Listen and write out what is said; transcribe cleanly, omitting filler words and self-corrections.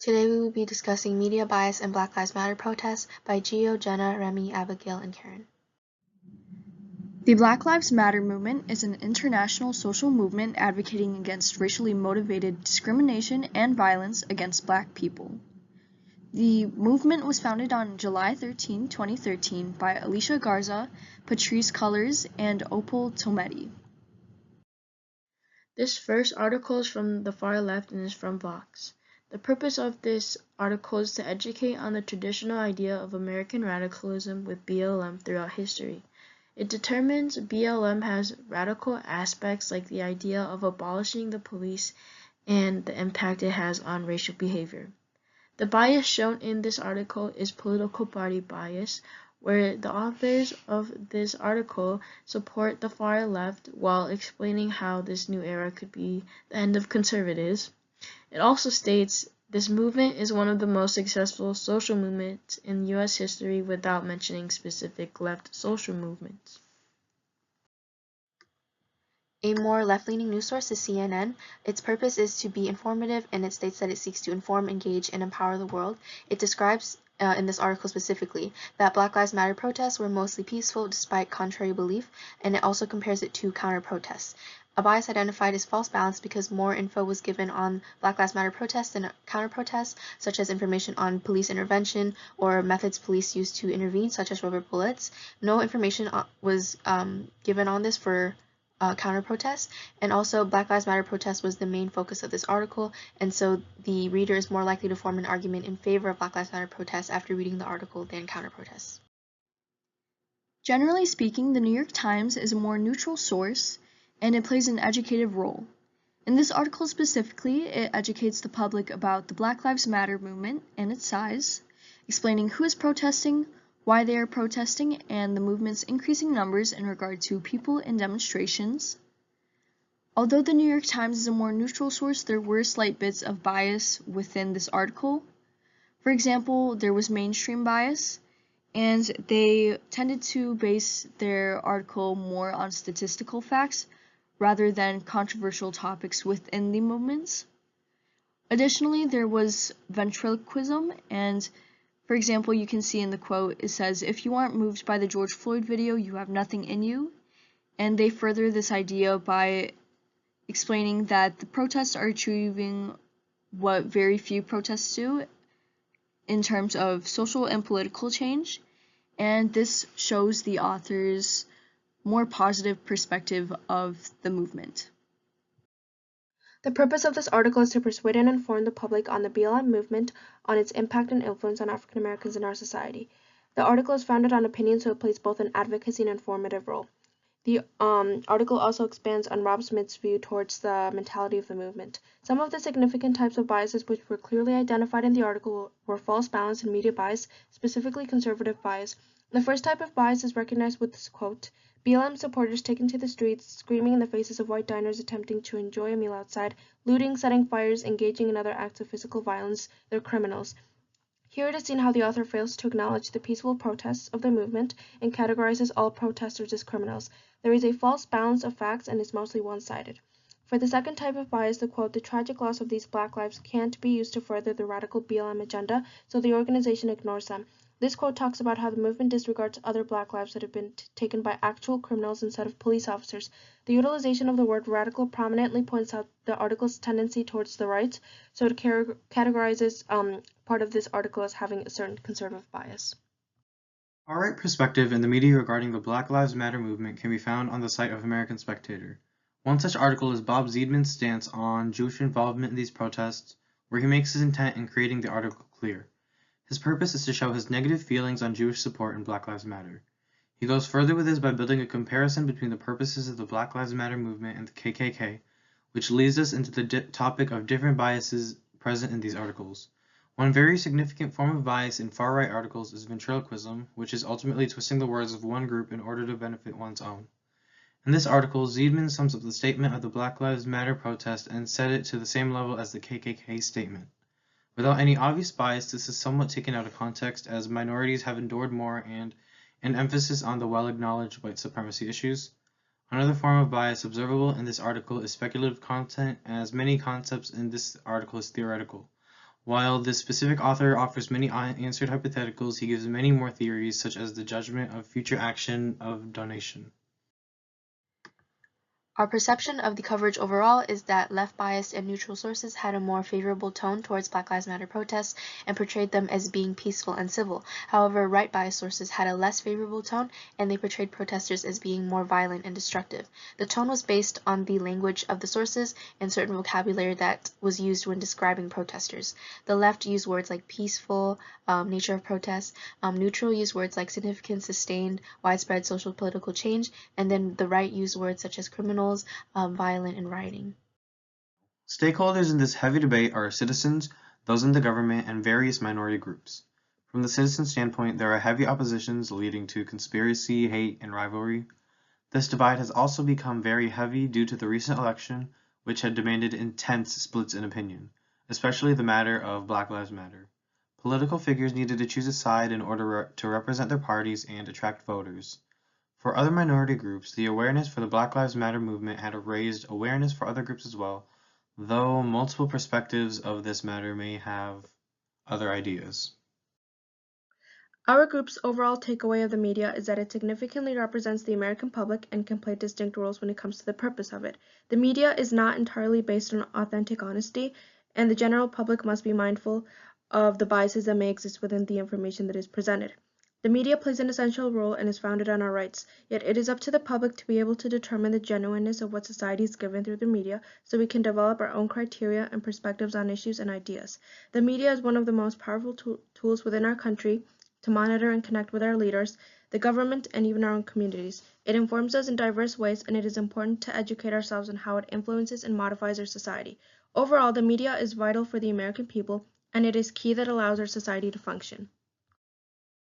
Today we will be discussing media bias and Black Lives Matter protests by Gio, Jenna, Remy, Abigail, and Karen. The Black Lives Matter movement is an international social movement advocating against racially motivated discrimination and violence against Black people. The movement was founded on July 13, 2013 by Alicia Garza, Patrisse Cullors, and Opal Tometi. This first article is from the far left and is from Vox. The purpose of this article is to educate on the traditional idea of American radicalism with BLM throughout history. It determines BLM has radical aspects like the idea of abolishing the police and the impact it has on racial behavior. The bias shown in this article is political party bias, where the authors of this article support the far left while explaining how this new era could be the end of conservatives. It also states this movement is one of the most successful social movements in U.S. history without mentioning specific left social movements. A more left-leaning news source is CNN. Its purpose is to be informative, and it states that it seeks to inform, engage, and empower the world. It describes, in this article specifically, that Black Lives Matter protests were mostly peaceful despite contrary belief, and it also compares it to counter-protests. A bias identified as false balance because more info was given on Black Lives Matter protests than counter-protests, such as information on police intervention or methods police used to intervene, such as rubber bullets. No information was given on this for counter-protests, and also Black Lives Matter protest was the main focus of this article, and so the reader is more likely to form an argument in favor of Black Lives Matter protests after reading the article than counter-protests. Generally speaking, the New York Times is a more neutral source, and it plays an educative role. In this article specifically, it educates the public about the Black Lives Matter movement and its size, explaining who is protesting, why they are protesting, and the movement's increasing numbers in regard to people in demonstrations. Although the New York Times is a more neutral source, there were slight bits of bias within this article. For example, there was mainstream bias, and they tended to base their article more on statistical facts rather than controversial topics within the movements. Additionally, there was ventriloquism, and for example, you can see in the quote, it says, "If you aren't moved by the George Floyd video, you have nothing in you." And they further this idea by explaining that the protests are achieving what very few protests do in terms of social and political change. And this shows the author's more positive perspective of the movement. The purpose of this article is to persuade and inform the public on the BLM movement, on its impact and influence on African Americans in our society. The article is founded on opinion, so it plays both an advocacy and informative role. The article also expands on Rob Smith's view towards the mentality of the movement. Some of the significant types of biases which were clearly identified in the article were false balance and media bias, specifically conservative bias. The first type of bias is recognized with this quote, "BLM supporters taken to the streets, screaming in the faces of white diners attempting to enjoy a meal outside, looting, setting fires, engaging in other acts of physical violence, they're criminals." Here it is seen how the author fails to acknowledge the peaceful protests of the movement and categorizes all protesters as criminals. There is a false balance of facts and is mostly one-sided. For the second type of bias, the quote, "The tragic loss of these Black lives can't be used to further the radical BLM agenda, so the organization ignores them." This quote talks about how the movement disregards other Black lives that have been taken by actual criminals instead of police officers. The utilization of the word radical prominently points out the article's tendency towards the right, so it categorizes part of this article as having a certain conservative bias. Our right perspective in the media regarding the Black Lives Matter movement can be found on the site of American Spectator. One such article is Bob Zeidman's stance on Jewish involvement in these protests, where he makes his intent in creating the article clear. His purpose is to show his negative feelings on Jewish support in Black Lives Matter. He goes further with this by building a comparison between the purposes of the Black Lives Matter movement and the KKK, which leads us into the topic of different biases present in these articles. One very significant form of bias in far-right articles is ventriloquism, which is ultimately twisting the words of one group in order to benefit one's own. In this article, Zeidman sums up the statement of the Black Lives Matter protest and set it to the same level as the KKK statement. Without any obvious bias, this is somewhat taken out of context, as minorities have endured more and an emphasis on the well-acknowledged white supremacy issues. Another form of bias observable in this article is speculative content, as many concepts in this article is theoretical. While this specific author offers many unanswered hypotheticals, he gives many more theories, such as the judgment of future action of donation. Our perception of the coverage overall is that left-biased and neutral sources had a more favorable tone towards Black Lives Matter protests and portrayed them as being peaceful and civil. However, right-biased sources had a less favorable tone, and they portrayed protesters as being more violent and destructive. The tone was based on the language of the sources and certain vocabulary that was used when describing protesters. The left used words like peaceful, nature of protests. Neutral used words like significant, sustained, widespread social political change, and then the right used words such as criminal, violent, and rioting. Stakeholders in this heavy debate are citizens, those in the government, and various minority groups. From the citizen standpoint, there are heavy oppositions leading to conspiracy, hate, and rivalry. This divide has also become very heavy due to the recent election, which had demanded intense splits in opinion, especially the matter of Black Lives Matter. Political figures needed to choose a side in order to represent their parties and attract voters. For other minority groups, the awareness for the Black Lives Matter movement had raised awareness for other groups as well, though multiple perspectives of this matter may have other ideas. Our group's overall takeaway of the media is that it significantly represents the American public and can play distinct roles when it comes to the purpose of it. The media is not entirely based on authentic honesty, and the general public must be mindful of the biases that may exist within the information that is presented. The media plays an essential role and is founded on our rights, yet it is up to the public to be able to determine the genuineness of what society is given through the media so we can develop our own criteria and perspectives on issues and ideas. The media is one of the most powerful tools within our country to monitor and connect with our leaders, the government, and even our own communities. It informs us in diverse ways, and it is important to educate ourselves on how it influences and modifies our society. Overall, the media is vital for the American people, and it is key that allows our society to function.